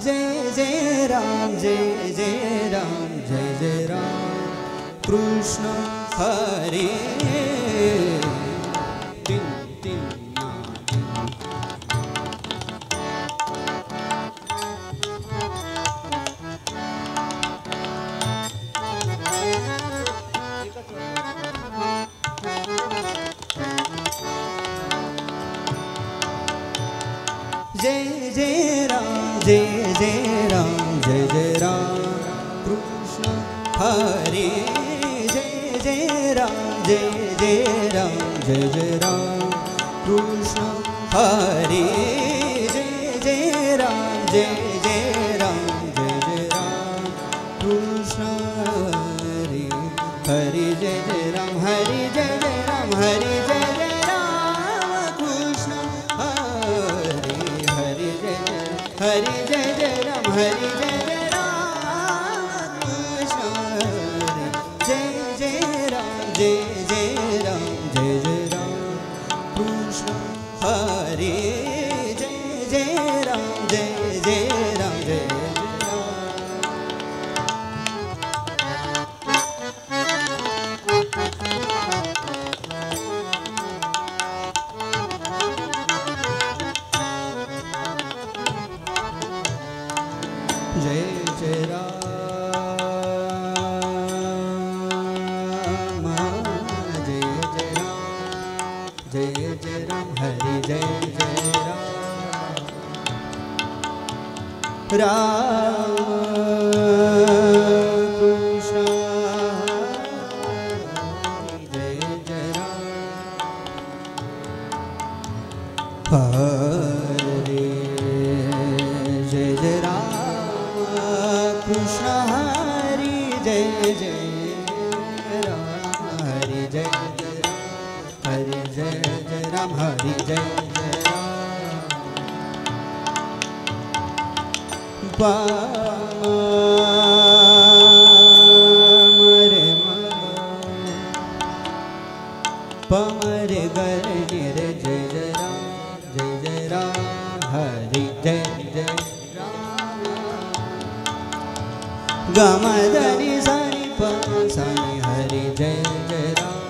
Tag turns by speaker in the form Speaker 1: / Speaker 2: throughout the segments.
Speaker 1: जय जय राम जय जय राम जय जय राम कृष्ण हरे तीन तीन जय जय राम जय जय राम जय जय राम कृष्ण हरे जय जय राम जय जय राम जय जय राम कृष्ण हरे जय जय राम जय जय राम जय जय राम कृष्ण हरे हरे जय जय राम हरे जय जय राम हरे जय जय राम कृष्ण हरे हरे जय जय हरे जय जय राम हरे जय जय राम कृष्ण हरे जय जय राम जय जय राम जय जय राम कृष्ण हरे जय जय राम जय जय राम जय जय जय जय राम जय जय राम जय जय राम हरि जय जय राम राम कृष्ण जय जय राम हरे जय जय राम कृष्ण हरि जय जय राम हरि जय जय राम हरि जय जय राम हरि जय जय राम पमरे गरे रे जय जय राम हरि जय जय गमदनि सनि पसनि हरि जय जय राम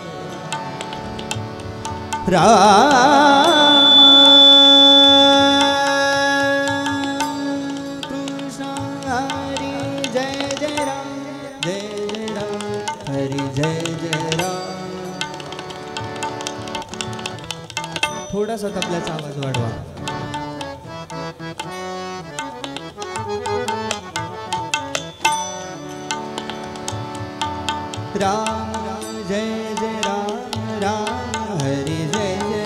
Speaker 1: कृष्ण हरि जय जय राम हरि जय जय राम थोडासा तबल्याचा आवाज वाढवा राम जय जय राम राम हरि जय जय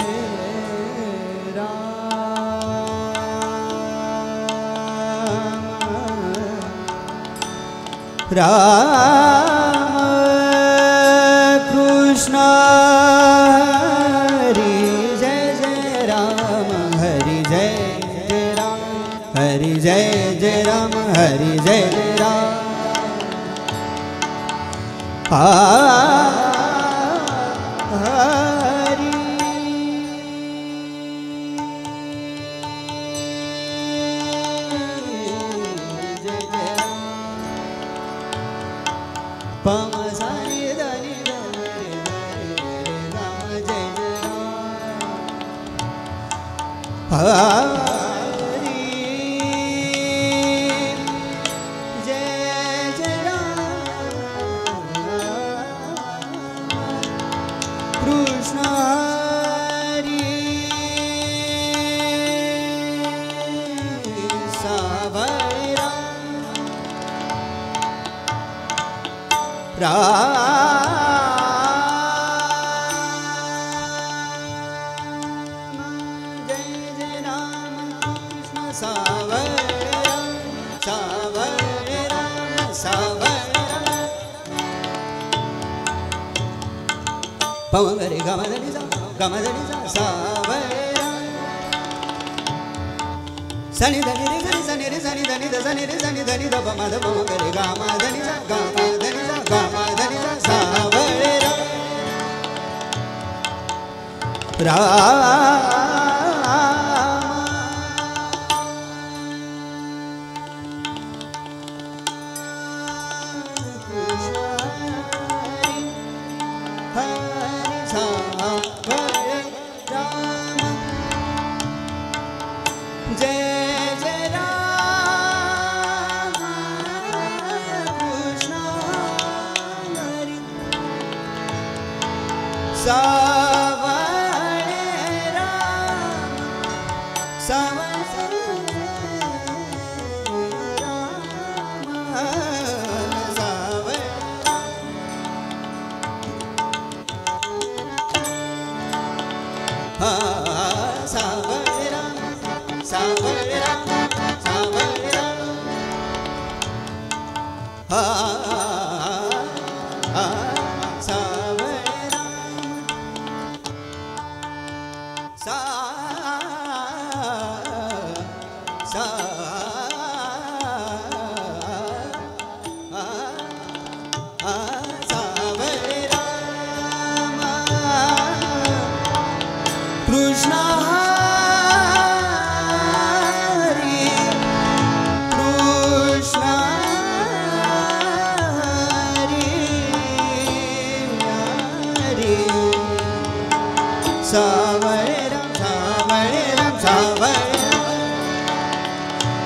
Speaker 1: राम राम कृष्ण हरि जय जय राम हरि जय जय राम हरि जय जय राम हरि जय जय राम हरि जय जय पम सनि धनि राम जय जय राम कृष्ण हरि सावय जय जय राम कृष्ण सावय राम सावय पवगरे गमदनि सा सावय सनि धनि रे सनि धनि द सनि रे सनि धनि द पम द पम गरे गमदनि सा सावय Ram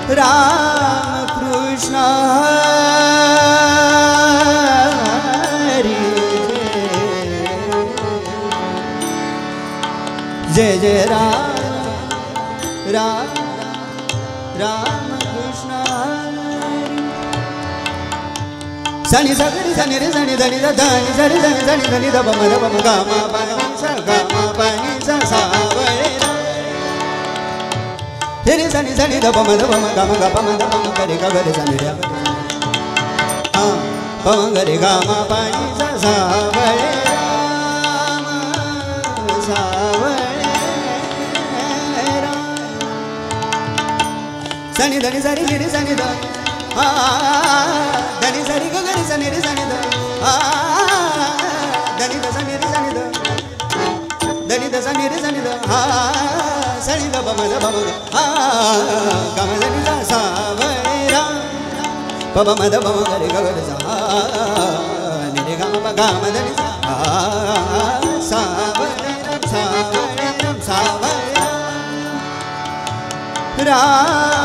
Speaker 1: Ram Krishna Hari Jai Jai Ram Krishna Hari Sani Sagari Sani Re Sani Dani Da Dani Sani Sani Sani Dani Da Bama Da Bama Gama Bama Sa Gama Bani Sa Sa Hiri Sani Sani Da Bama Da Bama Gama Gama Da Bama Gari Gari Sani Re Bama Gari Gama Bani Sa Sa Sa Sani Dani Sani Hiri Sani Da Dani Sani Gari Sani Re Sani Da Dani Da Sani Re Sani Da Dani Da Sani Re Sani Da Sani Da Bama Da Bama Gama Dani Da Sa Baba Ma Da Bama Gari Gari Sa Nire Gama Ba Gama Dani Sa Sa Ram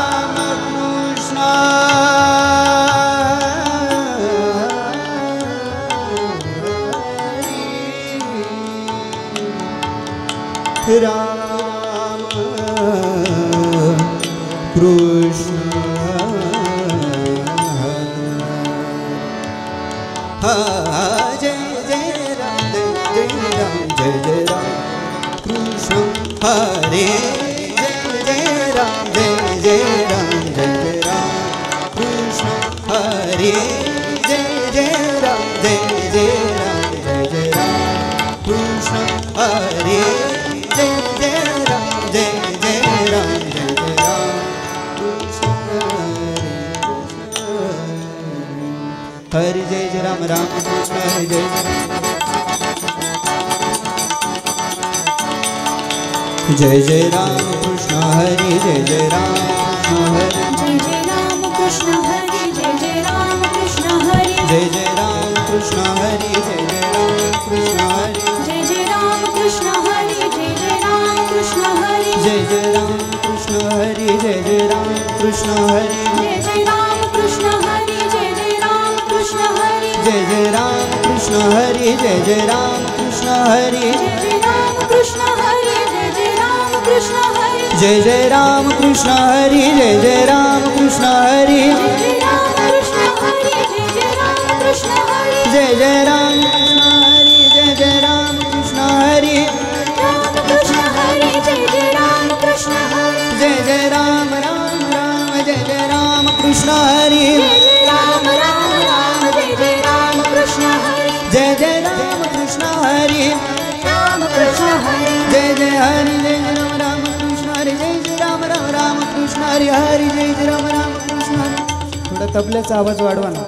Speaker 1: Krishna Ram Krishna Jai Jai Ram Jai Ram Jai Jai Ram Krishna Hare Jai Jai Ram Jai Jai Ram Jai Jai Ram Krishna Hare Jai Jai Ram Jai Jai Ram Jai Jai Ram Krishna Hare Jai Jai Ram Jai Jai Ram Jai Jai Ram Krishna Hare Jai Jai Ram Ram Krishna Hare Jai Jai Jai Ram Krishna Hare Jai Jai Ram Krishna Hare Jai Jai Ram Krishna Hare Jai Jai Ram Krishna Hare Jai Jai Ram Krishna Hare Jai Jai Ram Krishna Hare Jai Jai Ram Krishna Hare Jai Jai Ram Krishna Hare Jai Jai Ram Krishna Hare Jai Jai Ram Krishna Hare Jai Jai Ram Krishna Hare Jai Jai Ram Krishna Hare Jai Jai Ram Krishna Hare Jai Jai Ram Krishna Hare Jai Jai Ram Krishna Hare Jai Jai Ram Krishna Hare Jai Jai Ram Krishna Hare Jai Jai Ram Krishna Hare Jai Jai Ram Krishna Hare Jai Jai Ram Ram Ram Jai Jai Ram Krishna Hare Ram Ram Ram Jai Jai Ram Krishna Hare Jai Jai Ram Krishna Hare Ram Krishna Hare Jai Jai Hari Jai Ram Ram Krishna Hare Jai Jai Ram Ram Ram Krishna Hare Hari Jai Jai Ram Ram Krishna Hare थोड़ा तबल्याचा आवाज वाढवा ना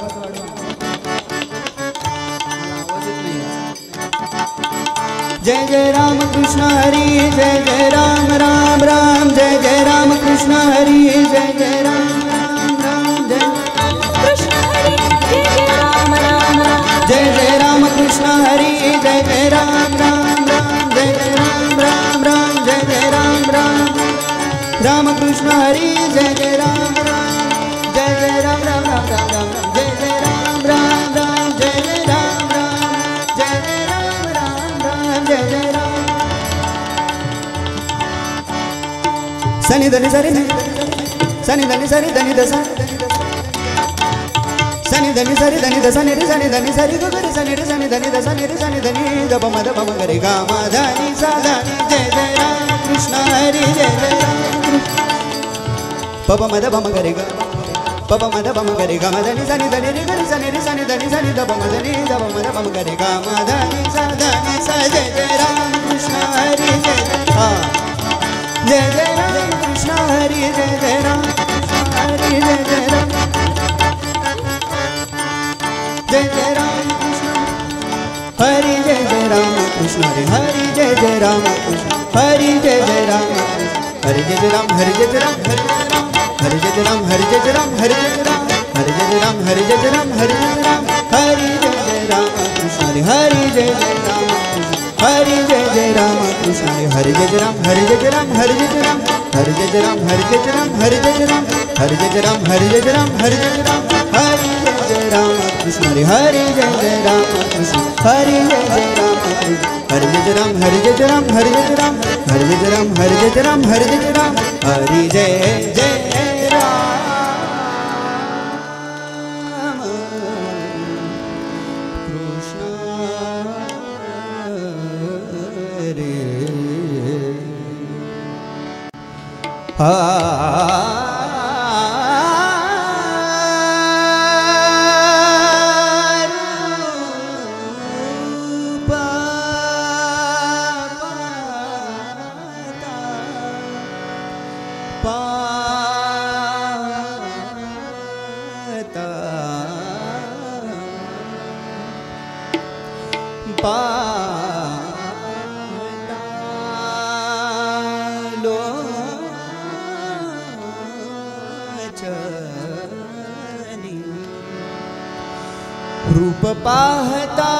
Speaker 1: जय जय राम कृष्ण हरि जय जय राम राम राम जय जय राम कृष्ण हरि जय जय राम राम राम जय कृष्ण हरि जय जय राम राम राम जय जय राम कृष्ण हरि जय जय राम राम राम जय जय राम राम राम जय जय राम राम राम कृष्ण हरि जय जय राम राम जय जय राम राम राम राम राम जय जय राम राम राम जय जय राम राम जय जय राम राम राम जय सनि धनि सरि सनि धनि सरि धनि द सनि धनि सरि धनि द सनि रे सनि धनि सरि ग रे सनि रे सनि धनि द सनि रे सनि धनि द प म ग रे ग म धनि सा धनि जय जय राम कृष्ण हरि जय जय राम प प म ग रे ग प प म ग रे ग म धनि सनि धनि रे ग रे सनि धनि सनि द प म धनि द प म ग रे ग म धनि सा जय जय राम कृष्ण हरि जय जय जय राम कृष्ण हरि जय जय राम हरि जय जय राम जय जय राम कृष्ण हरि जय जय राम कृष्ण हरि जय जय राम कृष्ण हरि जय जय राम हरि जय जय राम हरि जय जय राम हरि जय जय राम हरि जय जय राम हरि जय जय राम हरि जय जय राम हरि जय जय राम हरि जय जय राम हरि जय जय राम कृष्ण हरि जय जय राम हरि जय जय राम कृष्ण हरि जय जय राम हरि जय जय राम हरि जय जय राम हरि जय जय राम हरि जय जय राम हरि जय जय राम हरि जय जय राम हरि जय जय राम हरि जय जय राम हरि जय जय राम कृष्ण हरि जय जय राम कृष्ण हरि जय जय राम हरि जय जय राम हरि जय जय राम हरि जय जय राम हरि जय जय राम हरि जय जय राम हरि जय जय राम हरि जय जय राम कृष्ण रूप पाहता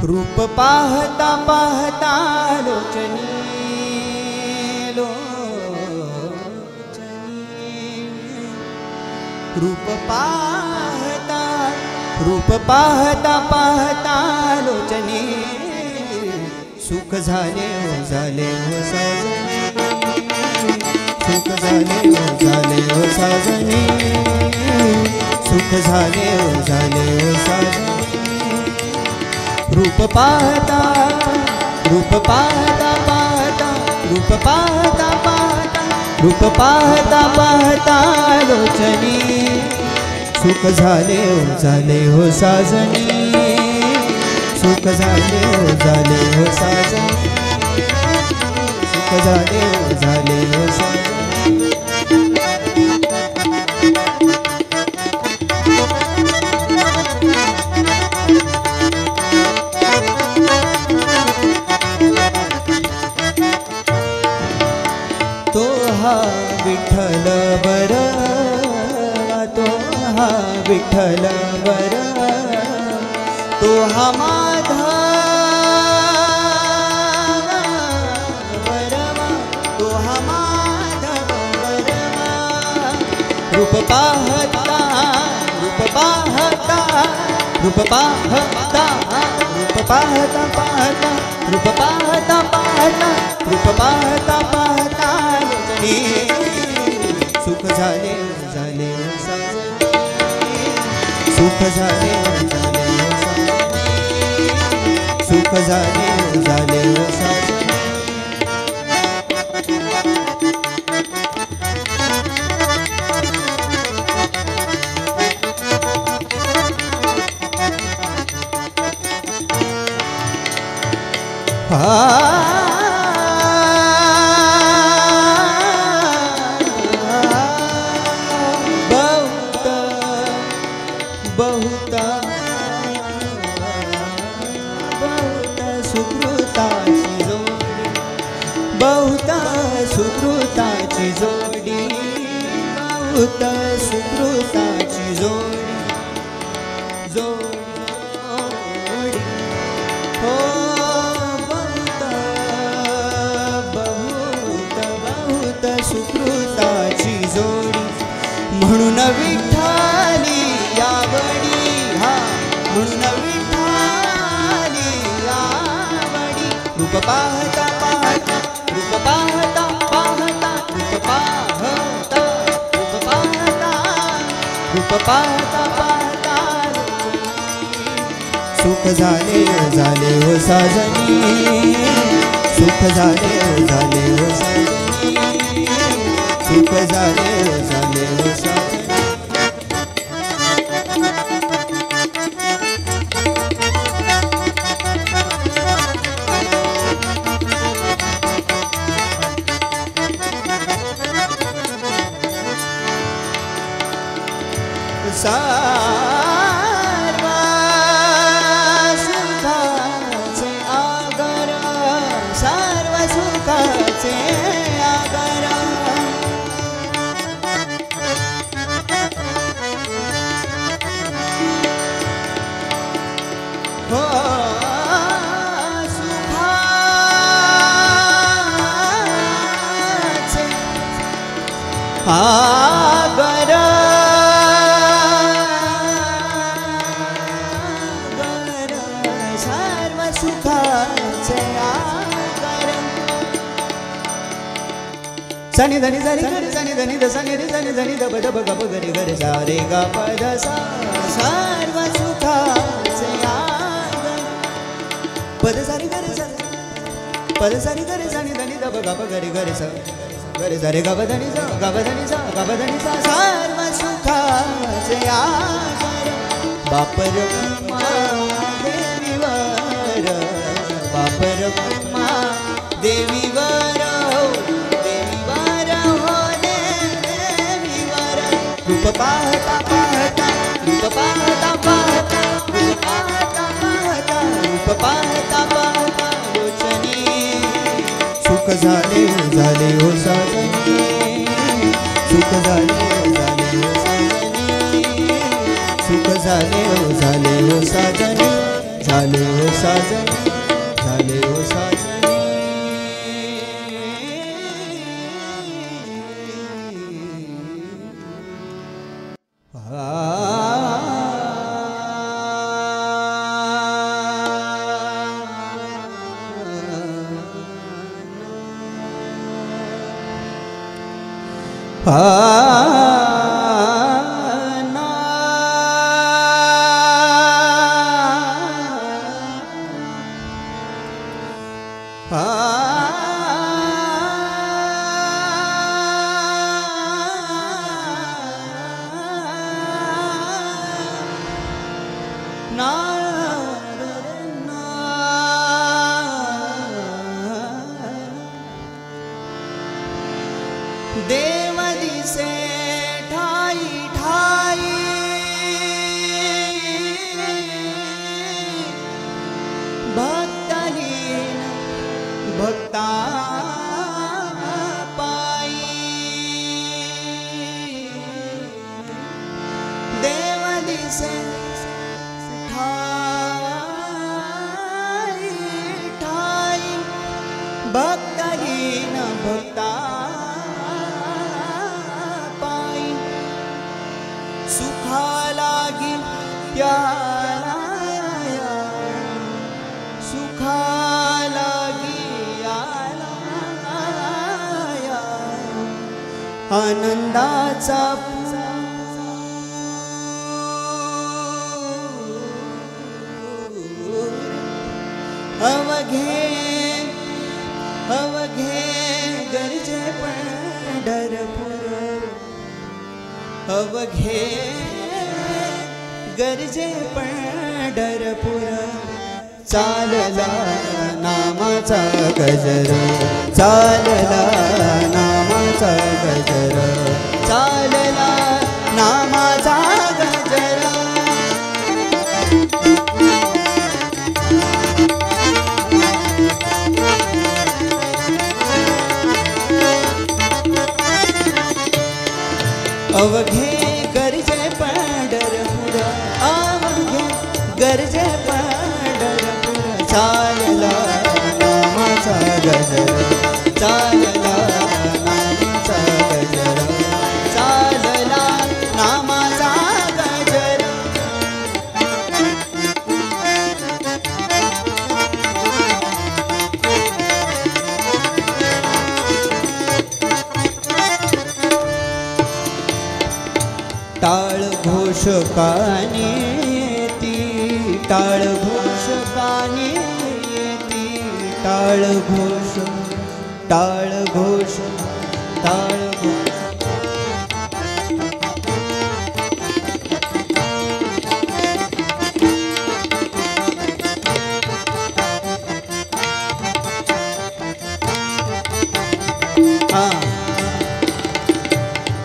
Speaker 1: रूप पाहता पाहता लोचनी रूप पाहता पाहता लोचनी सुख झाले हो साजनी सुख झाले हो साजनी सुख झाले हो साजनी रूप पाहता पाहता रूप पाहता पाहता रूप पाहता पाहता लोचनी सुख झाले हो साजनी सुख झाले हो साजनी सुख झाले हो साजनी तो हा विठ्ठल बर तो हा विठ्ठल बर तो हा माधव बरमा तो हा माधव बरमा रूप पाहता पाहता रूप पाहता पाहता रूप पाहता पाहता रूप पाहता पाहता लोचनी सुख झाले हो साजनी सुख झाले हो साजनी सुख झाले हो साजनी बहुत सुकृताची जोडी बहुत सुकृताची जोडी बहुत सुकृताची जोडी जोडी हो बहुत सुकृताची जोडी म्हणून विठ्ठली यावडी हा म्हणून विठ्ठली रूप पाहता पाहता रूप पाहता पाहता रूप पाहता रूप पाहता रूप पाहता पाहता सुख झाले झाले हो साजनी सुख झाले हो साजनी सुख झाले हो साजनी सर्व सुखाचे आगर सर्व सुखाचे आगर हो सुखाचे आगर सनि धनि धनि गरि सनि धनि ध सनि रि सनि धनि ध ब ध ब ग ब गरि गरि सा रे ग प ध सा सर्व सुखाचे आगर पद सारि गरि सा पद सारि गरि सनि धनि ध ब ग ब गरि गरि सा गरि सा रे ग ब धनि सा ग ब धनि सा ग ब धनि सा सर्व सुखाचे आगर बापर ब्रह्मा देवीवर बापर ब्रह्मा देवीवर रूप पाहता पाहता रूप पाहता पाहता रूप पाहता पाहता रूप पाहता पाहता लोचनी सुख झाले हो साजनी सुख झाले हो साजनी सुख झाले हो साजनी झाले हो साजनी झाले हो साजनी देव दिसे ठाई ठाई भक्तलीन भक्ता पाई देव दिसे ठाई ठाई भक्तलीन भक्ता सुखा लागी प्याला सुखा लागी आला आनंदाचा अवघे अवघे गरजे पंढरपूर अवघे गरजे पंढरपूर चालला नामाचा गजर चालला नामाचा गजर चालला नामाचा गजर अवघे गरजे पंढरपूर अवघे गरजे पंढरपूर चालला नामाचा गजर चालला नामाचा गजर चालला नामाचा गजर कानी येती, टाळ घोष कानी येती, टाळ घोष, टाळ घोष, टाळ घोष.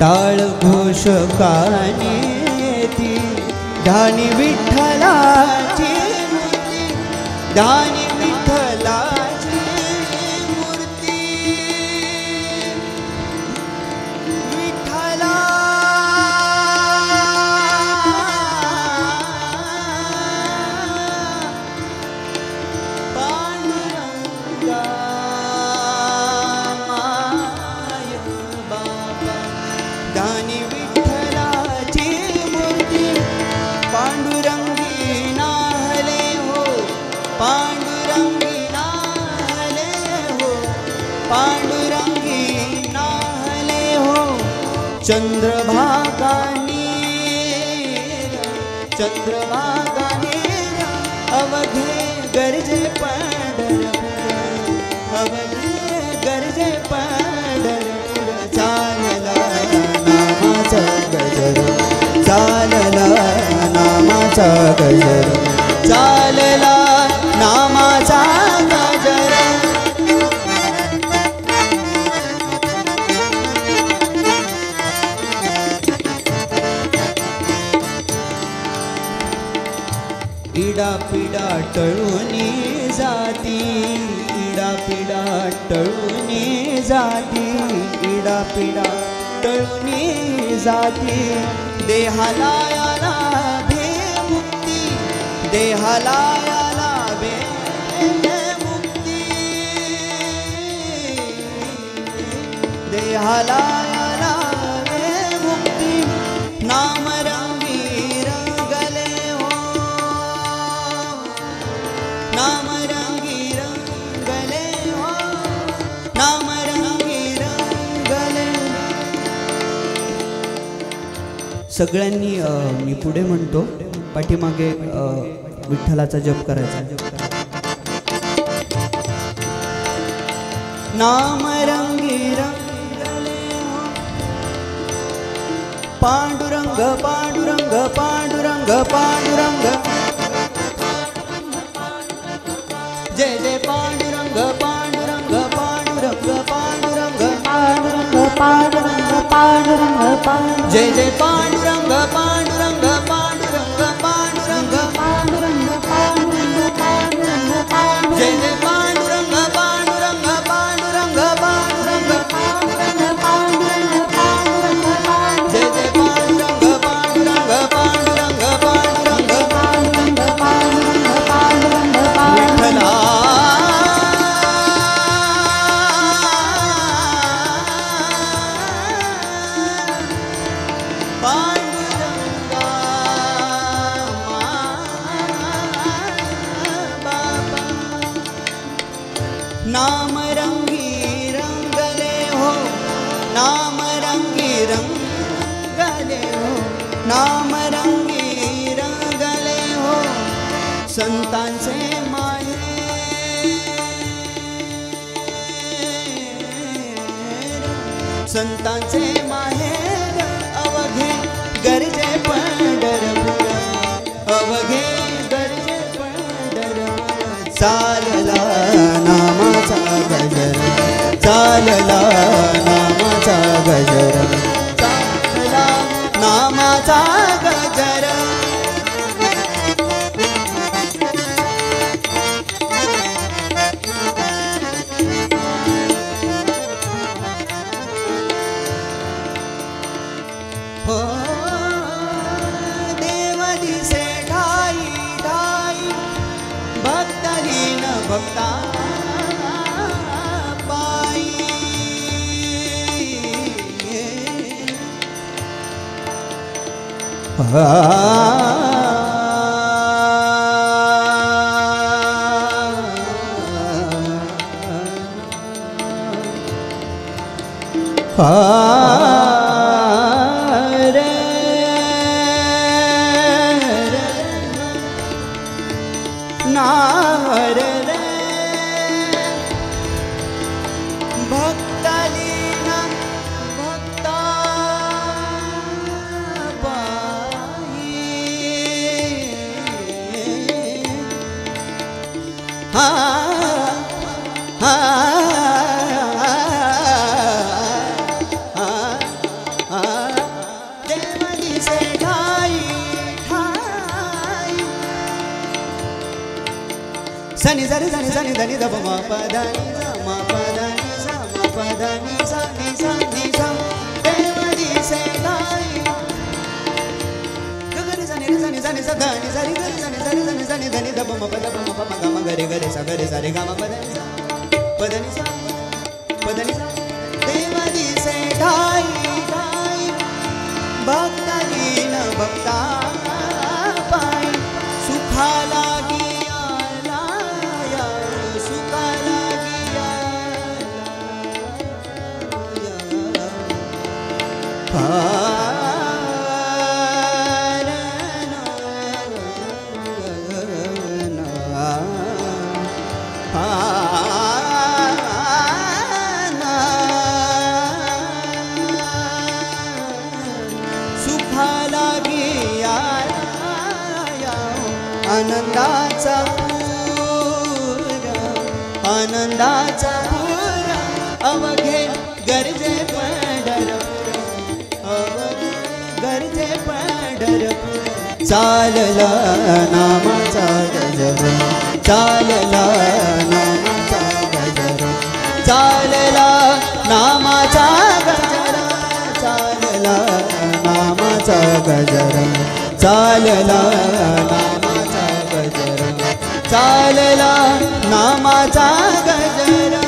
Speaker 1: टाळ घोष कानी येती, ढाणी विठ्ठलाची मूर्ती, ढाणी विठ्ठलाची मूर्ती, विठ्ठला पांडुरंगा माय बाबा. ढाणी विठ्ठलाची मूर्ती, पांडुरंगी नाहले हो, पांडुरंगी नाहले हो, पांडुरंगी नाहले हो. चंद्रभागा नीर, चंद्रभागा नीर, अवघे गरजे पंढरपूर, अवघे गरजे पंढरपूर. चालला नामाचा गजर, चालला नामाचा गजर, चालला नामाचा गजर. इडा पिडा टळूनी जाती, इडा पिडा टळूनी जाती, इडा पिडा टळूनी जाती. देहाला याला भे मुक्ती, देहाला याला भे मुक्ती, देहाला याला भे मुक्ती. नाम रंगी रंगले हो, नाम रंगी रंगले हो, नाम रंगी रंगले. सगळ्यांनी मी पुढे म्हणतो, पाठीमागे विठ्ठलाचा जप करायचा. नाम रंगी रंगले हो, पांडुरंग पांडुरंग पांडुरंग पांडुरंग. जय जय पांडुरंग पांडुरंग पांडुरंग पांडुरंग पांडुरंग पांडुरंग पांडुरंग पांडुरंग. जय जय पांडुरंग पांडुरंग पांडुरंग पांडुरंग पांडुरंग पांडुरंग पांडुरंग पांडुरंग. जय जय पांडुरंग पांडुरंग पांडुरंग पांडुरंग पांडुरंग पांडुरंग पांडुरंग पांडुरंग. जय जय पांडुरंग पांडुरंग पांडुरंग पांडुरंग पांडुरंग पांडुरंग पांडुरंग पांडुरंग. नाम रंगी रंगले हो, नाम रंगी रंगले हो, नाम रंगी रंगले हो. संतांचे माहेर, संतांचे माहेर, अवघे गरजे पंढरपूर, अवघे गरजे पंढरपूर. चालला नामाचा गजर, चालला नामाचा गजर, चालला नामाचा गजर. हो देव दिसे ठाई ठाई, भक्तलीन भक्ता पायी. रे ni da ni da pa ma pa da ni sa ma pa da ni sa ma pa da ni sa ni sa ni sa deva ji se gai ga ga ni sa ni sa ni sa ni sa da ni sa ri ga ni sa ni sa ni sa ni sa ni da ni da pa ma ga ma ga re sa re ga ma pa da ni sa pa da ni sa pa da ni sa deva ji se gai gai भक्ता दीन भक्ता पाय सुखा लागिया लाया सुखा लागिया आनंदाचा आनंदाचा पूरा अवघे गरजे पंढरपूर अवघे गरजे पंढरपूर चालला नामाचा गजर चालला नामाचा गजर चालला नामाचा गजर चालला नामाचा गजर चालला नामाचा गजर चालला नामाचा गजर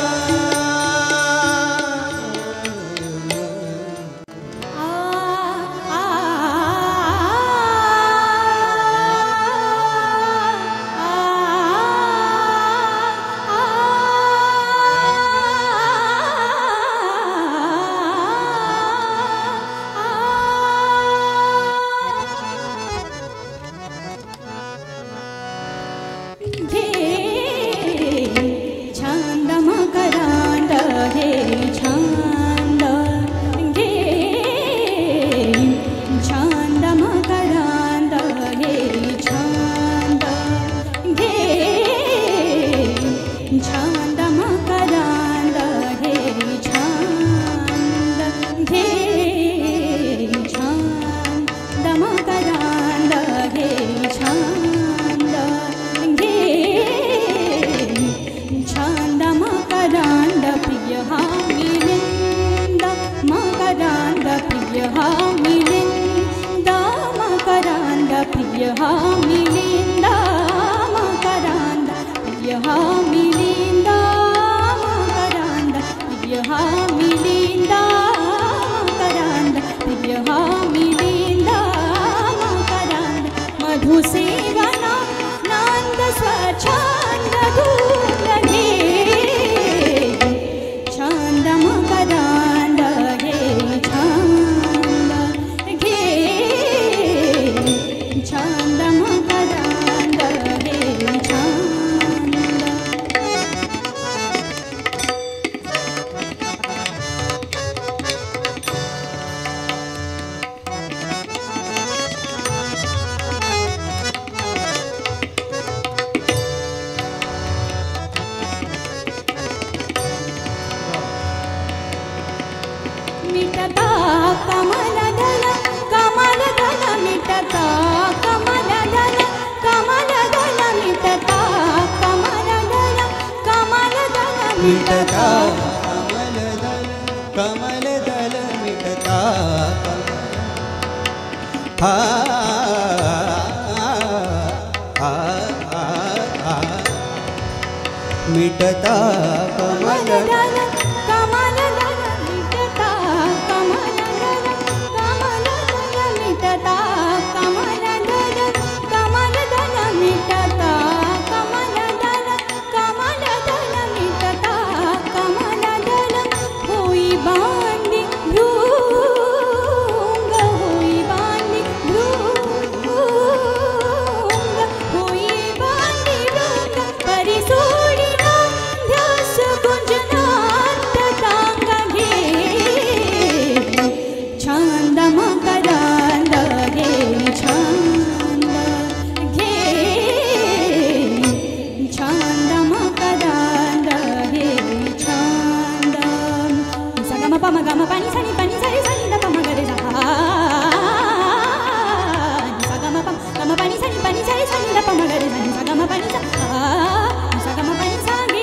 Speaker 1: मिटता कमल दल मिटता हा मिटता कमल दल कमल दल मिटता कमल दल कमल दल मिटता कमल दल कमल दल मिटता कमल दल कमल दल मिटता कमल दल होई बांधी भृंग होई बांधी भृंग होई बांधी भृंग परिसोडी Gama pani sani sani da pa magare sa gama pani sani sani da pa magare sa gama pani sa gama pani sa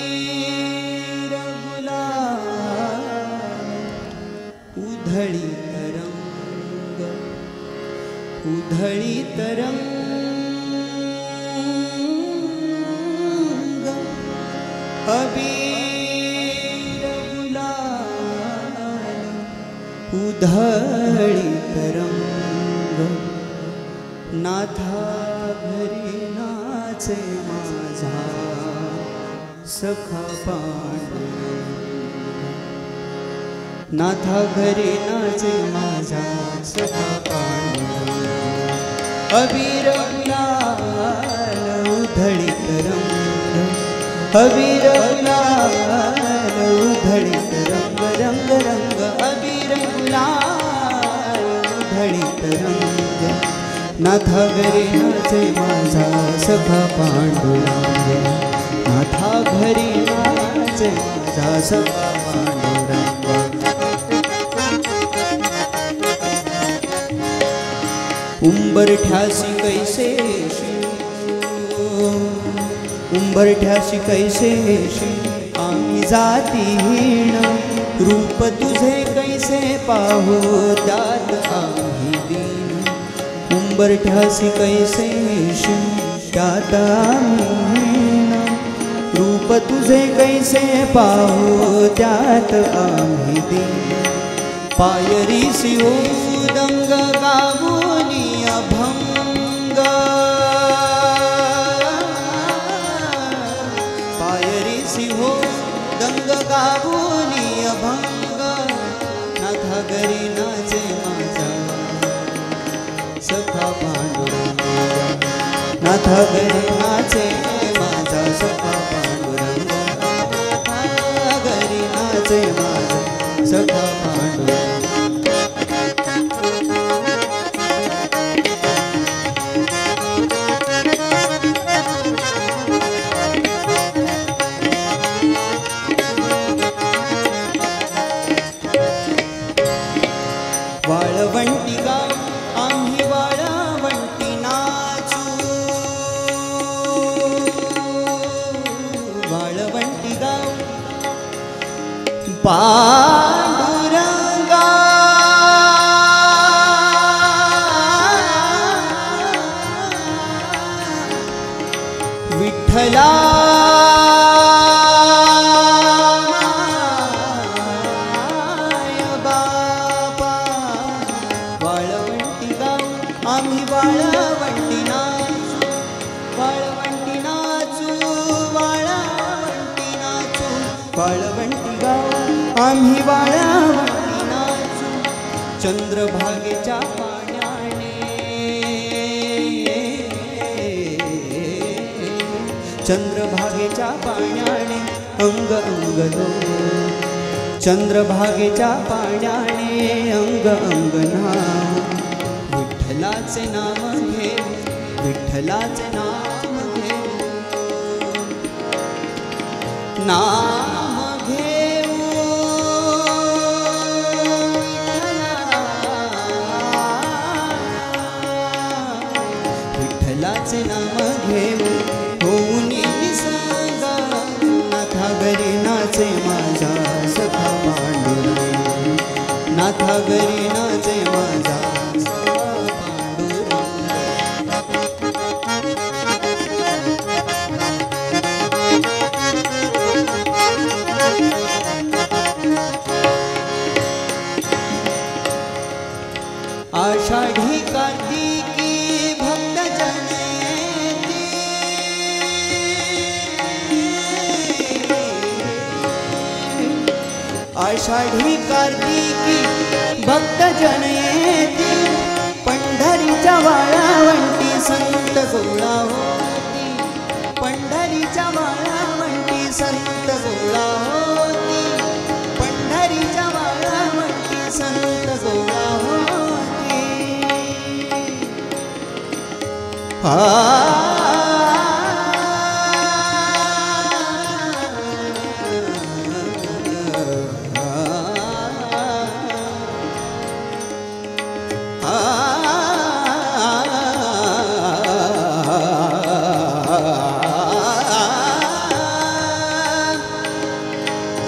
Speaker 1: अबीर गुलाल उधळी तरंग उधळी तरंग अबीर गुलाल उधळी तरंग नाथा घरी नाचे माझा सखा पांडुरंग नाथा घरी नाचे माझा सखा पांडुरंग अबीर गुलाल उधळी तरंग अबीर गुलाल उधळी तरंग रंग रंग अबीर गुलाल उधळी तरंग नाथा घरी नाचे माझा सखा पांडुरंग नाथा घरी नाचे माझा सखा पांडुरंग उंबरठ्यासी कैसे उंबरठ्यासी कैसे आम्ही जातीहीन रूप तुझे कैसे पाहू त्यात आम्ही दीन उंबरठ्यासी कैसे त्यात आम्ही रूप तुझे कैसे पाहू त्यात आम्ही दीन पायरीसी हो दंग गावुनी अभंग पायरीसी हो दंग गावुनी अभंग नाथा घरी नाचे माझा सखा पांडुरंग नाथा घरी नाचे माझा सखा पांडुरंग नाथा घरी नाचे माझा सखा पांडुरंग वाळवंटी गाव आम्ही वाळवंटी नाचू वाळवंटी गाव पांडुरंगा विठ्ठला आम्ही वाळवंटी नाचू वाळवंटी नाचू वाळवंटी नाचू वाळवंटी गाव आम्ही वाळवंटी नाचू चंद्रभागेच्या पाण्याने चंद्रभागेच्या पाण्याने अंग अंग चंद्रभागेच्या पाण्याने अंग अंग नाव विठ्ठलाचे नाम घे विठ्ठलाचे नाम घे नाम घेऊ विठ्ठलाचे नाम घेऊ होऊन निसंग नाथा घरी नाचे माझा सखा पांडुरंग नाथा घरी नाचे माझा आषाढी कार्तिकी भक्त जनेती आषाढी कार्तिकी भक्त जनेती पंढरीच्या वाळवंटी संत गोळा होती पंढरीच्या वाळवंटी संत गोळा होती, पंढरीच्या वाळवंटी संत गोळा होती.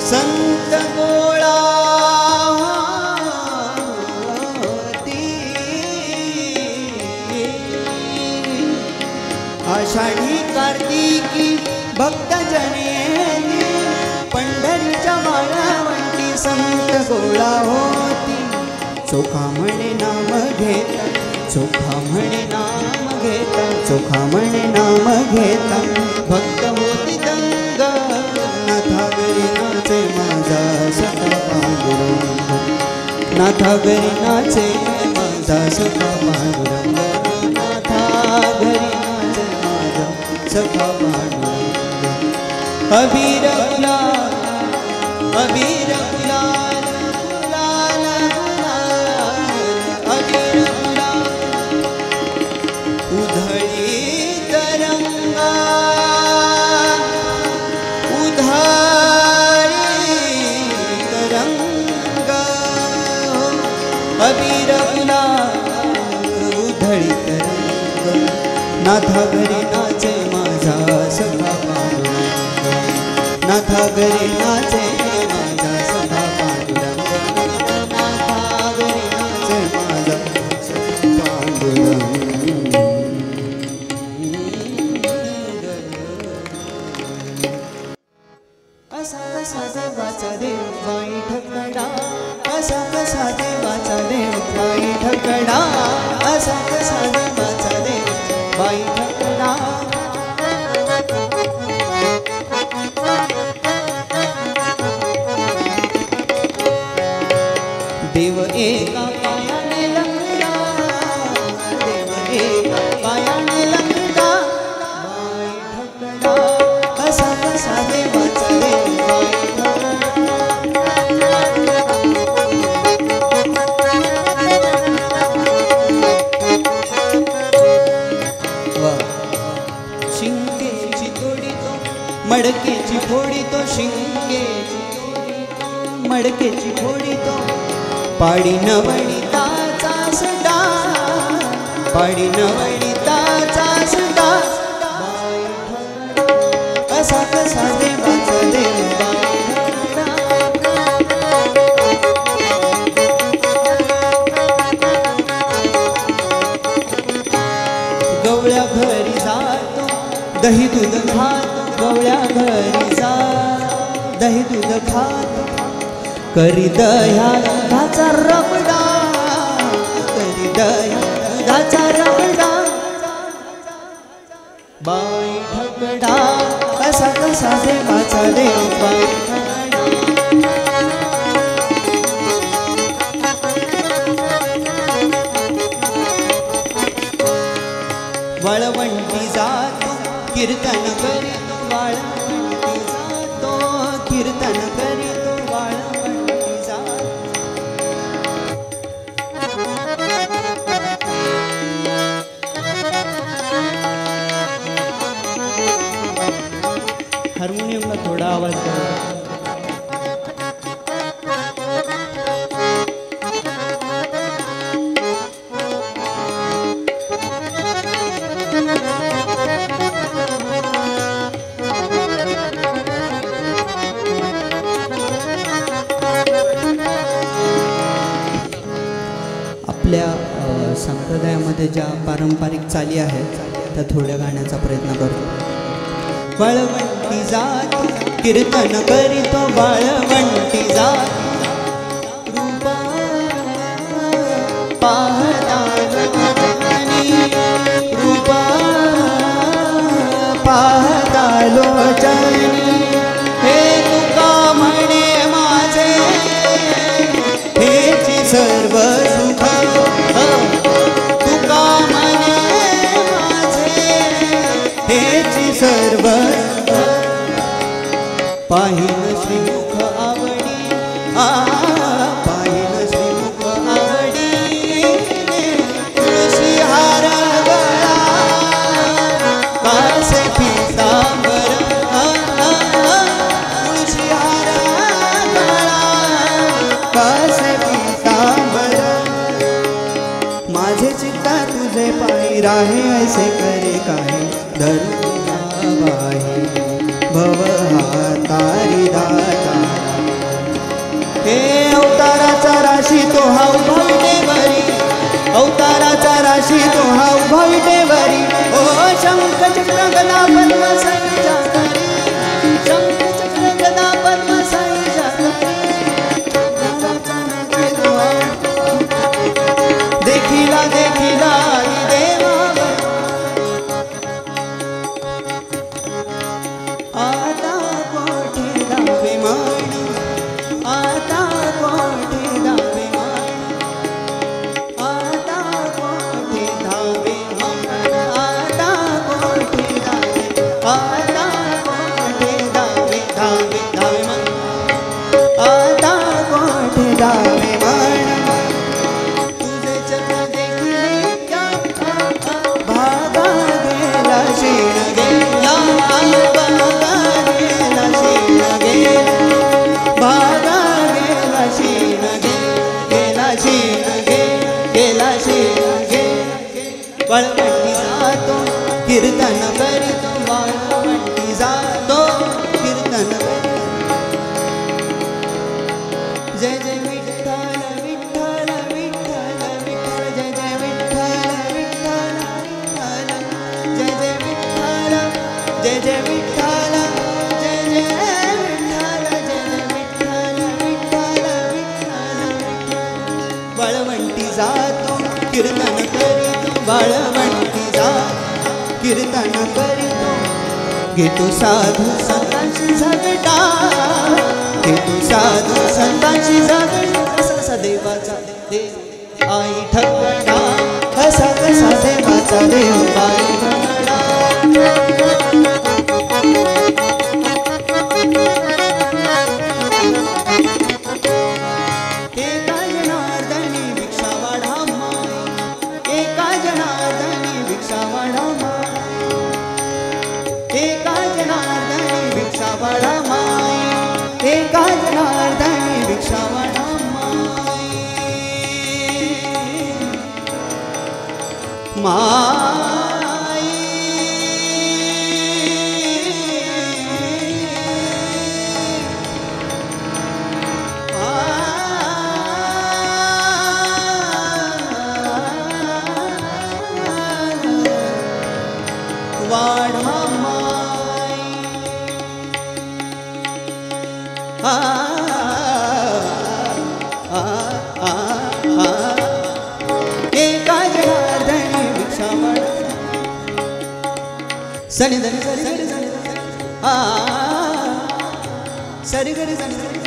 Speaker 1: संत गोळा होती, आषाढी कार्तिकी भक्तजने पंढरीच्या वाळवंटी संत गोळा होती. चोखा म्हणे नाम घेता, चोखा म्हणे नाम घेता, चोखा म्हणे नाम घेता, भक्त होती दंग. नाथा घरी नाचे माझा सखा पांडुरंग, नाथा घरी नाचे माझा सखा पांडुरंग, नाथा घरी नाचे माझा सखा पांडुरंग. अबीर गुलाल, अबीर गुलाल, गुलाल गुलाल, अबीर गुलाल, उधळी तरंगा, अबीर गुलाल, उधळी तरंग. नाथा घरी नाचे माझा सखा पांडुरंग, नाथा घरी नाचे माझा सखा पांडुरंग, नाथा घरी नाचे माझा सखा पांडुरंग. असा कसा देवाचा देव बाई ठकडा, असा कसा देवाचा देव बाई ठकडा, असा कसा देवाचा देव बाई ठकडा. देव एका पायाने लंगडा, देव एका पायाने लंगडा, बाई ठकडा, असा कसा देवाचा देव बाई ठकडा. शिंकेची तोडी तो मडकेची फोडी तो, शिंकेची मडकेची फोडी तो, पाडी नवणीताचा सडा, पाडी नवणीताचा सडा. असा कसा देवाचा देव बाई गवळ्या घरी जातो दही दूध खातो, गवळ्या घरी जातो दही दूध खातो, करी दह्या दुधाचा रबडा, करी दह्या दुधाचा रबडा. बाई ठकडा, कसा कसा देवाचा देव बाई ठकडा. वाळवंटी जातो कीर्तन करीतो, वाळवंटी जातो कीर्तन करीतो, वाळवंटी जातो. हार्मोनियमला थोडा आवाज द्या. आपल्या संप्रदायामध्ये ज्या पारंपरिक चाली आहेत त्या थोड्या गाण्याचा प्रयत्न करतो. वाळवंटी जातो कीर्तन करीतो, वाळवंटी जातो रूपा पाहता लोचनी, रूपा पाहता लोचनी. हे तुका म्हणे माझे हेची सर्व सुख, तुका म्हणे माझे हेची सर्व पाहिन श्रीमुख आवडी पाहिन श्रीमुख आवडी तुळशी हार गळा कासे पितांबर तुळशी हार गळा कासे पितांबर माझे चित्ता तुझे पायी राहे ऐसे करे काय धरून बाहे भव हातारी दाता हे अवताराचा राशी तो हा उभा विटेवरी अवताराचा राशी तो हा उभा विटेवरी ओ शंख चक्र गदा पद्म साई जातारी शंख चक्र गदा पद्म साई जातारी देखिला देखिला देवा आता कोठे दावे माणी आता कोठे दावे माणी आता कोठे दावे माणी आता कोठे दावे आता कोठे दावे दावे दावे माणी आता कोठे दावे माणी तुझे चक्र देखिले भागा गेला शीण गेला वाळवंटी जातो कीर्तन करीतो वाळवंटी जातो कीर्तन जय जय विठ्ठल विठ्ठल विठ्ठल विठ्ठल जय जय विठ्ठल विठ्ठल विठ्ठल जय जय विठ्ठल जय जय विठ्ठल जय जय विठ्ठल जय जय विठ्ठल विठ्ठल विठ्ठल वाळवंटी जातो कीर्तन करीतो वाळवंटी जातो कीर्तन करीतो घेतो साधू संतांची झगडा घेतो साधू संतांची झगडा कसा देवाचा देव आई ठगडा कसा देवाचा देव आई ठगडा एका जनार्दनी भिक्षा वाढा माय एका जनार्दनी भिक्षा वाढा माय एका जनार्दनी भिक्षा वाढा माय एका जनार्दनी भिक्षा वाढा माय माय वाढा माय एका जनार्दनी भिक्षा वाढा सनी धनी सरी सरी सरी सरी गरी सनी सरी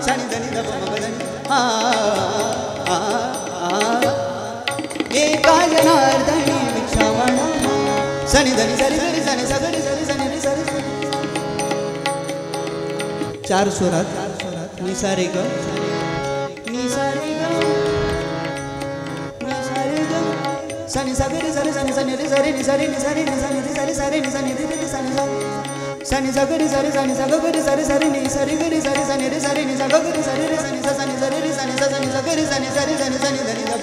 Speaker 1: सनी धनी धप धनी एका जनार्दनी भिक्षा वाढा सनी धनी सरी सरी सनी सगरी सरी सनी सरी चार स्वरात निसारे ग निसारे ग निसारे ग सनी सगरी सरी सनी सनी रे सरी निसारे निसारे निसारे सरी सरी निसारे रे सनी सनी सगरी सरी सनी सगरी सरी सरी निसारे गरी सरी सनी रे सरी निसा गरी सरी रे सनी सनी सरी रे सनी सनी सगरी सनी सरी सनी सनी धनी धप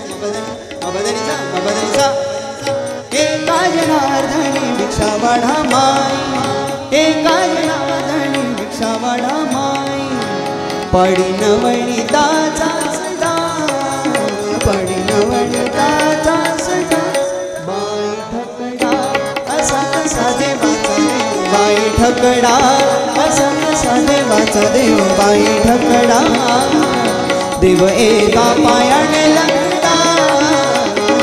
Speaker 1: मबदनी सा एका जनार्दनी भिक्षा वाढा माय एका जनार्दनी भिक्षा वाढा माय पडिन वणिताचा सदा पडिन वणिताचा सदा बाई ठकडा असा कसा देवाचा देव बाई ठकडा असा कसा देवाचा देव बाई ठकडा देव एका पायाने लंगडा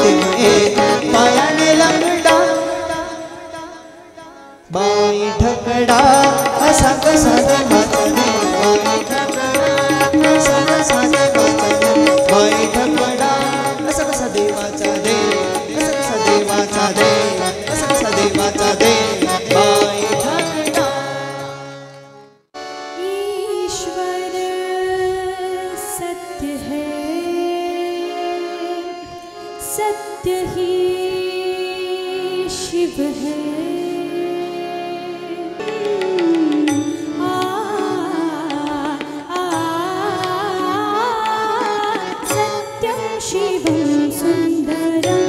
Speaker 1: देव एका पायाने लंगडा बाई ठकडा असा कसा देवाचा देव बाई ठकडा असा कसा देवाचा देव बाई ठकडा असा कसा देवाचा देव असा कसा देवाचा देव असा कसा देवाचा देव बाई ठकडा
Speaker 2: शिव है। सत्यं शिवं सुन्दरं,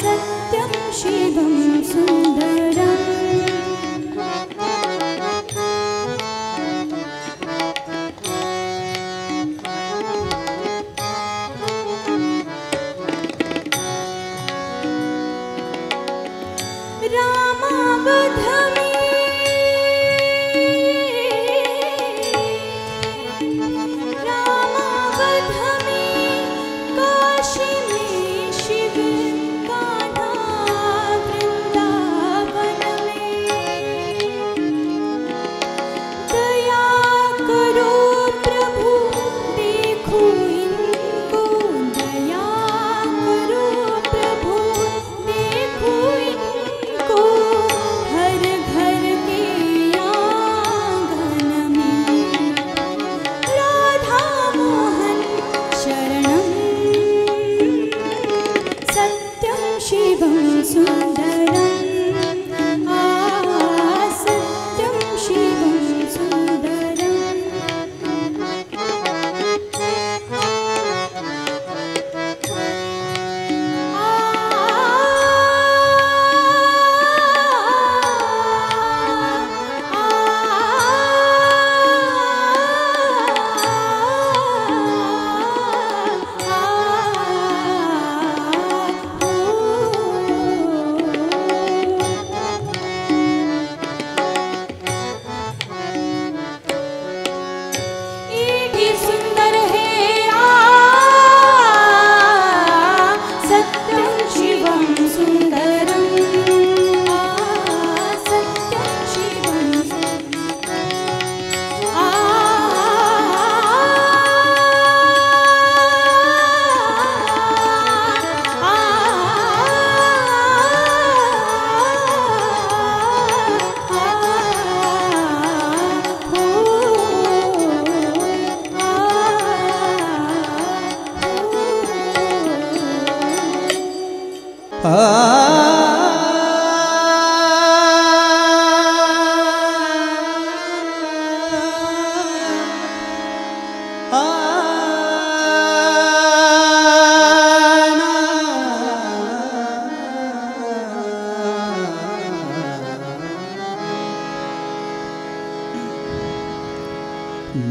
Speaker 2: सत्यं शिवं सुन्दरं।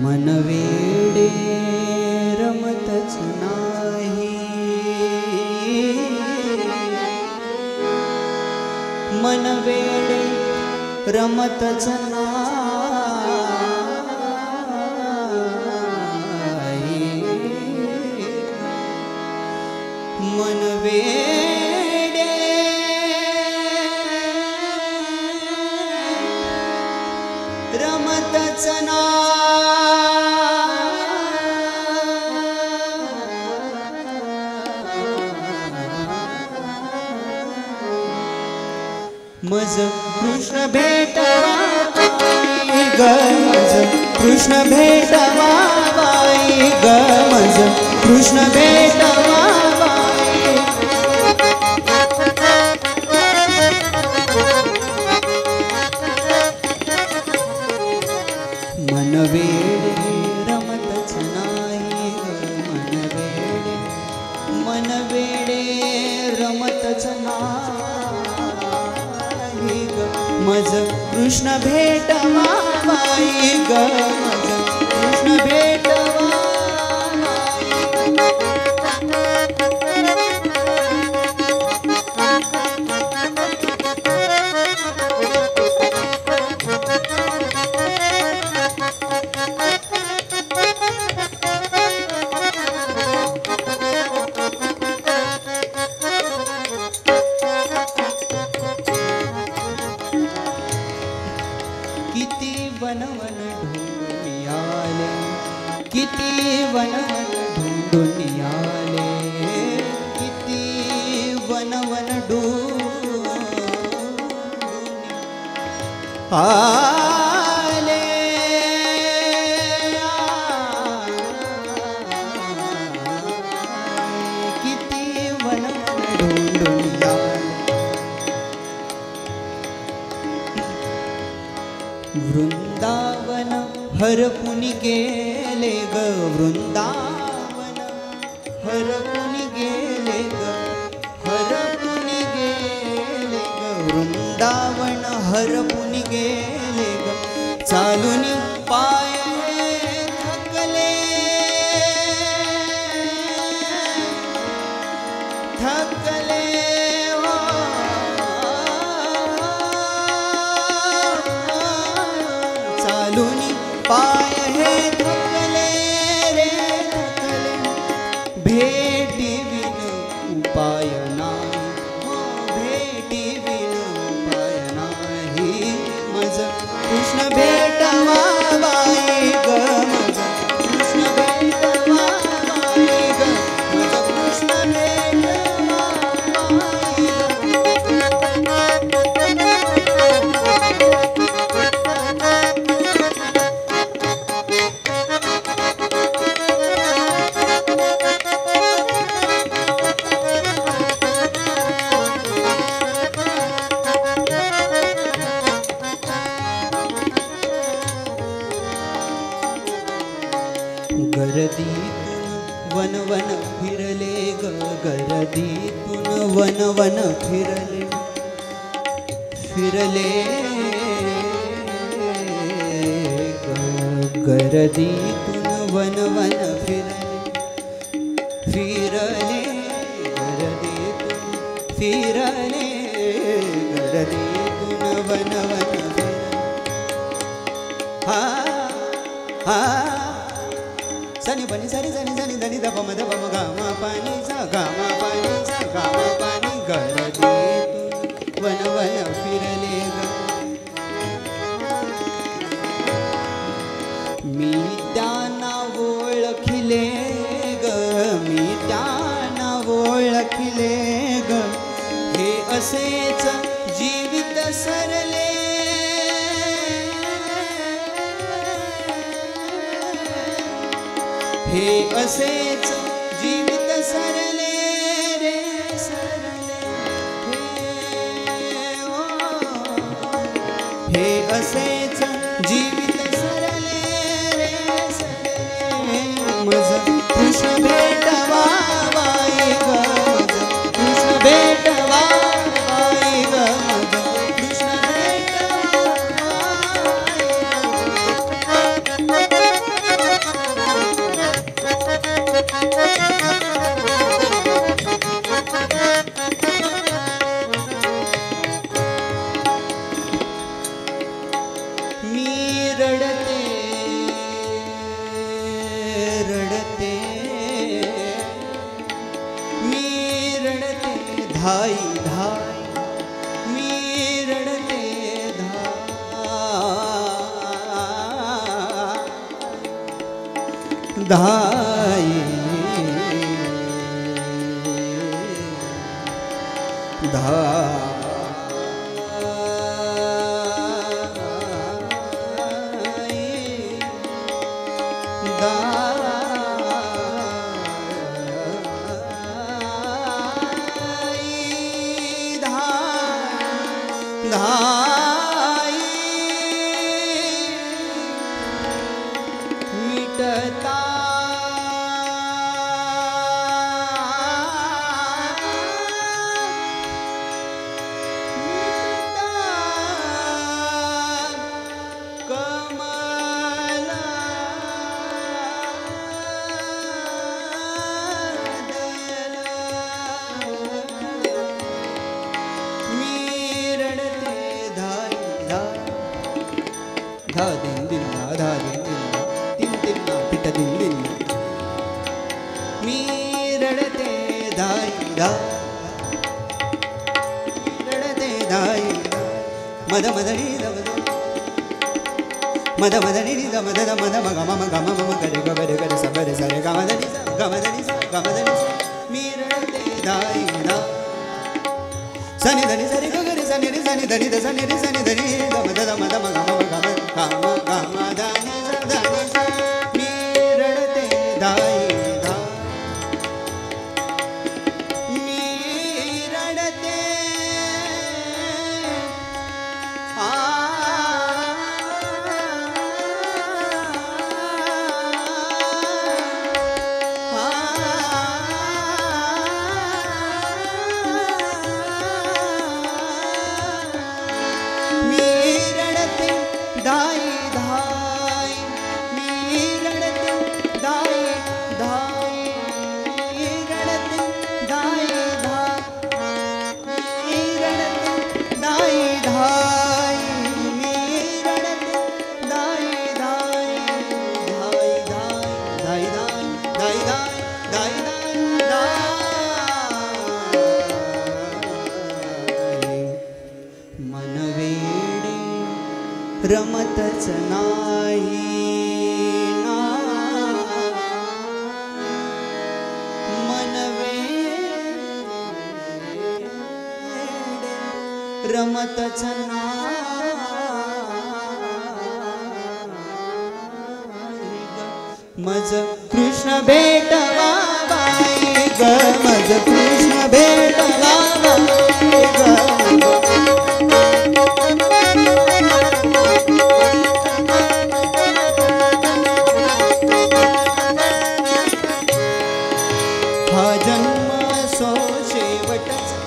Speaker 1: मन वेडे रमतच नाही, मन वेडे रमतच नाही, मन वेडे रमतच नाही। मज कृष्ण भेटवा ग, मज कृष्ण भेटवा ग, मज कृष्ण भेटवा। मन वेडे रमतच नाही ग, मन वेडे रमतच नाही ग, मज कृष्ण भेटवा ग, मज कृष्ण भेटवा। किती वनवन ढूंढून आले, किती वनवन ढूंढून आले, किती वनवन ढूंढून आले, किती वनवन ढूंढून आले। वृंदावन हरपुन गेले ग वृंदावन हरपुन गेले ग हरपुन गेले ग वृंदावन हरपुन गेले ग चालून पाय थकले थकले चालून पाय हे थकले रे थकले भेटी विन उपाय नाही भेटी विन उपाय नाही मज कृष्ण भेटवा बाई ग मज कृष्ण भेटवा बाई ग मज कृष्ण भेटवा बाई गर्दीतून वन वन फिरले ग गर्दीतून वन वन फिरले फिरले ग गर्दीतून वन वन फिरले फिरले गर्दीतून फिरले गर्दीतून वन वन फिरले हा हा सनी बनी सनी सनी सनी धनी ध पम गा मा पानी सा गा मा पानी सा गा मा पानी गर्दीतून वन वन फिरले ग मी त्यांना ओळखले ग मी त्यांना ओळखले ग हे असेच जीवित सरले हे असेच जीवित सरले रे सरले हे असेच जीवित सरले रे सरले मज कृष्ण भेटवा बाई ग मज कृष्ण भेटवा बाई ग मज कृष्ण धाई धाई मी रडते धाई धाई धाई मिटता कमला धा दिन दिन धा दिन दिन तीन तीन ना पिट दिन दिन मी रडते धाई धा रडते धाई मद मदनी मद मदनी मद मद मग मम करे गरे गरे सबरे सरे गमदनी मी रडते धाई धा सनी धनी सरी गरे सनी रे सनी धनी ध सनी रे सनी धनी मद मद मग काम काम दानी दानी मी रडते धाई धा मी रडते रमतच नाही ना मनवे रमतच नाही मज कृष्ण भेटवा बाई ग मज कृष्ण भेटवा बाई ग हा जन्म सो शेवटचा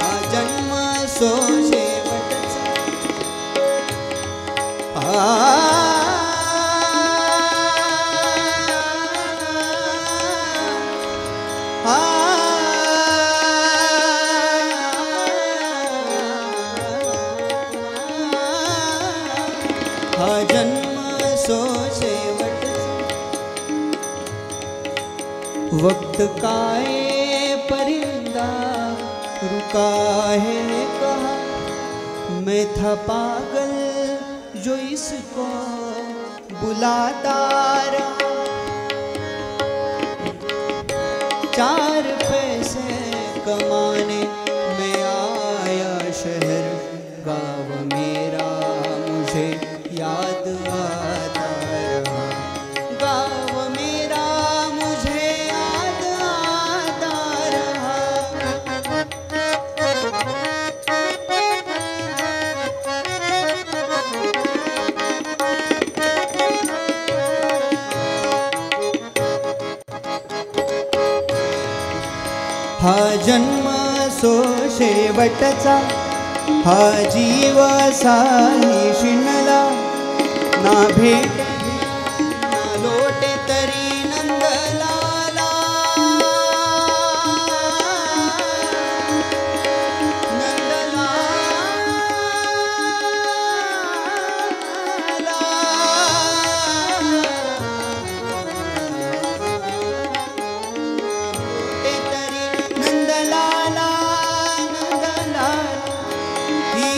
Speaker 1: हा जन्म सो शेवटचा हा जन्म सो शेवटचा वक्त काय परिंदा रुका है कहा मैं था पागल जो इसको बुलाता रहा चार पैसे कमाने मैं आया शहर गाँव मेरा मुझे याद आता रहा गाँव मेरा मुझे याद आता रहा हा जन्म सो शेवटचा हा जीव साही शिणला ना भेट ना लोटे तरी नंदलाला नंदलाला नंदलाला ही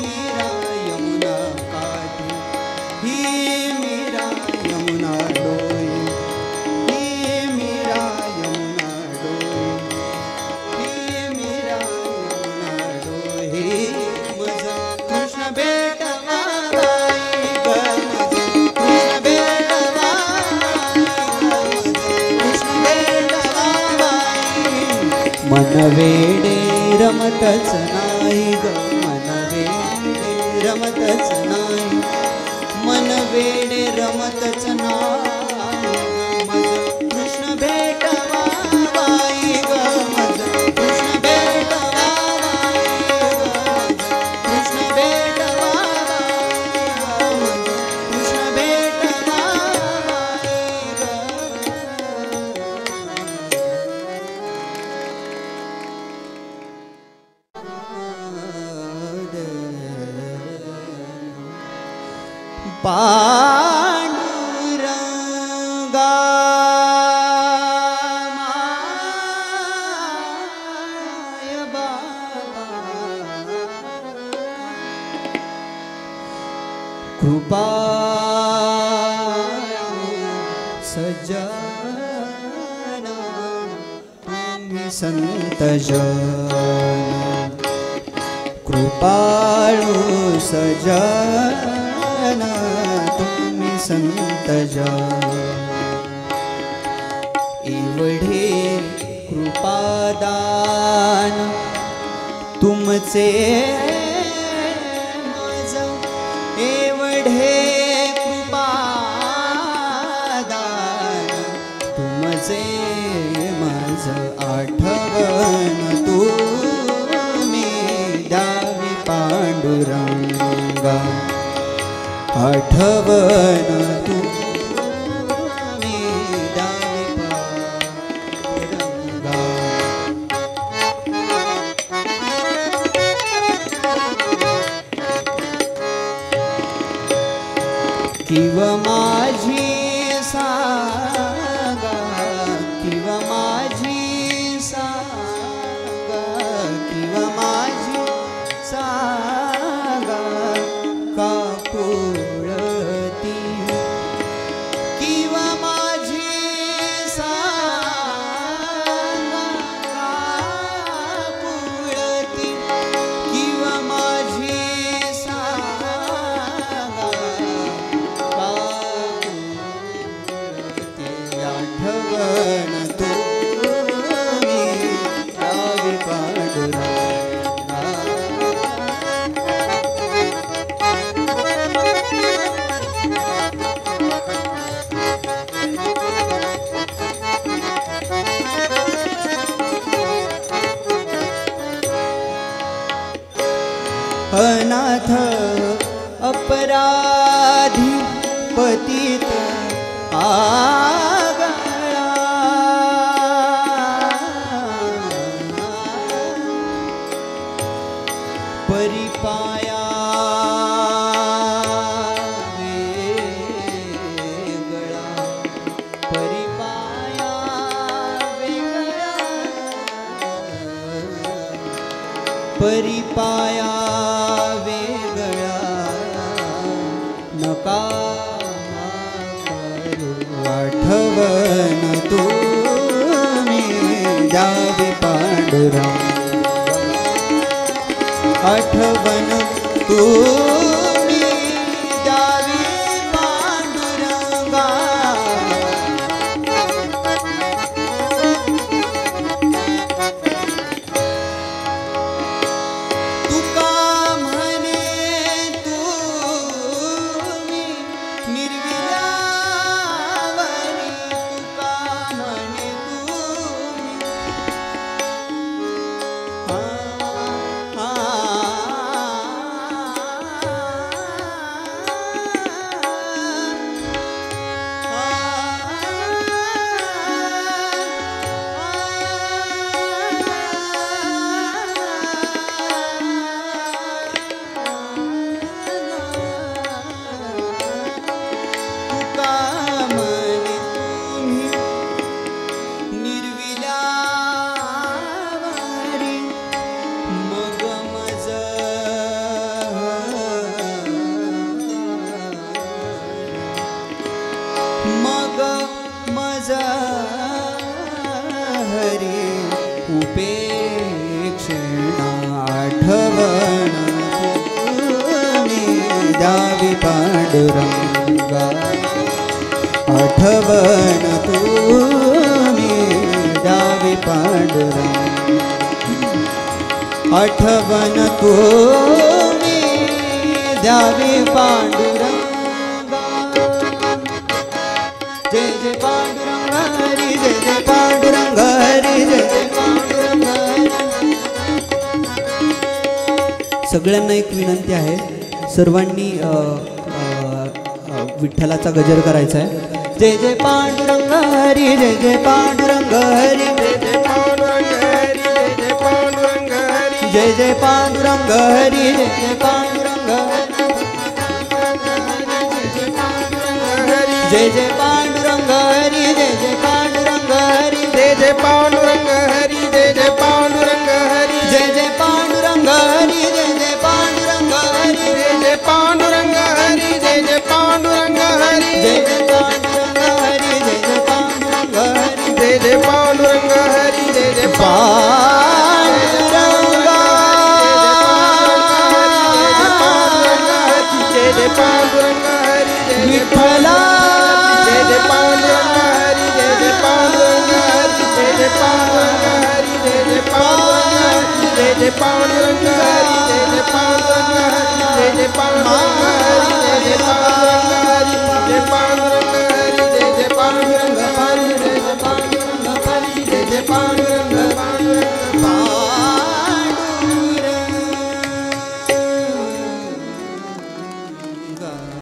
Speaker 1: मेरा यमुना काठी ही मेरा यमुना डोई ही मेरा यमुना डोई ही मेरा यमुना डोई मज कृष्ण भेटवा बाई ग मज कृष्ण भेटवा कृष्ण भेटवा बाई मन वेडे रमतच नाही ग मन वेडे रमतच नाही मन वेडे रमतच नाही मज कृष्ण भेटवा बाई ग मज कृष्ण भेटवा बाई ग कृष्ण भेटवा बाई ग मज कृष्ण भेटवा बाई पांडुरंगा माय बाबा कृपा सज्जन तुम्ही संत जन कृपाळू सज्जन तुम्ही संत जन एवढे कृपादान तुमचे माझ एवढे कृपादान तुमचे माझ आठवण तुम्ही द्यावी पांडुरंगा आठवण तुम्ही द्यावी पांडुरंगा किव माझी सागा किव माझी सागा किव माझी सागा काकू अनाथ अपराधी पतित आगळा परिपाया वेगळा परिपाया वेगळा परिपाया वेगळा नका आठवण तुम्ही द्यावी पांडुरंग आठवण तुम्ही द्यावी पांडुरंगा तुका म्हणे तुम्ही निर्विलावरी तुका म्हणे मग मज हरी उपेक्षणा आठवण तुम्ही द्यावी पांडुरंगा आठवण तुम्ही द्यावी पांडुरंगा आठवण तुम्ही द्यावी पांडुरंगा जय जय पांडुरंग हरी जय जय पांडुरंग हरी जय जय पांडुरंग हरी. सगळ्यांना एक विनंती आहे सर्वांनी विठ्ठलाचा गजर करायचा आहे. जय जय पांडुरंग हरी जय जय पांडुरंग हरी जय जय पांडुरंग हरी जय जय पांडुरंग हरी जय जय पांडुरंग हरी जय जय पांडुरंग हरी जय जय पांडुरंग हरी जय जय पांडुरंग हरी जय जय पांडुरंग हरी जय जय पांडुरंग हरी जय जय पांडुरंग हरी जय जय पांडुरंग हरी जय जय पांडुरंग हरी जय जय पांडुरंग हरी जय जय पांडुरंग हरी जय जय पांडुरंग हरी जय जय पांडुरंग हरी जय जय पांडुरंग विठ्ठला जय जय पांडुरंग हरी जय जय पांडुरंग हरी जय जय पांडुरंग हरी जय जय पांडुरंग हरी जय जय पांडुरंग हरी जय जय पांडुरंग हरी जय जय पांडुरंग हरी जय जय पांडुरंग हरी जय पांडुरंग हरी जय जय पांडुरंग हरी जय जय पांडुरंग हरी जय जय पांडुरंग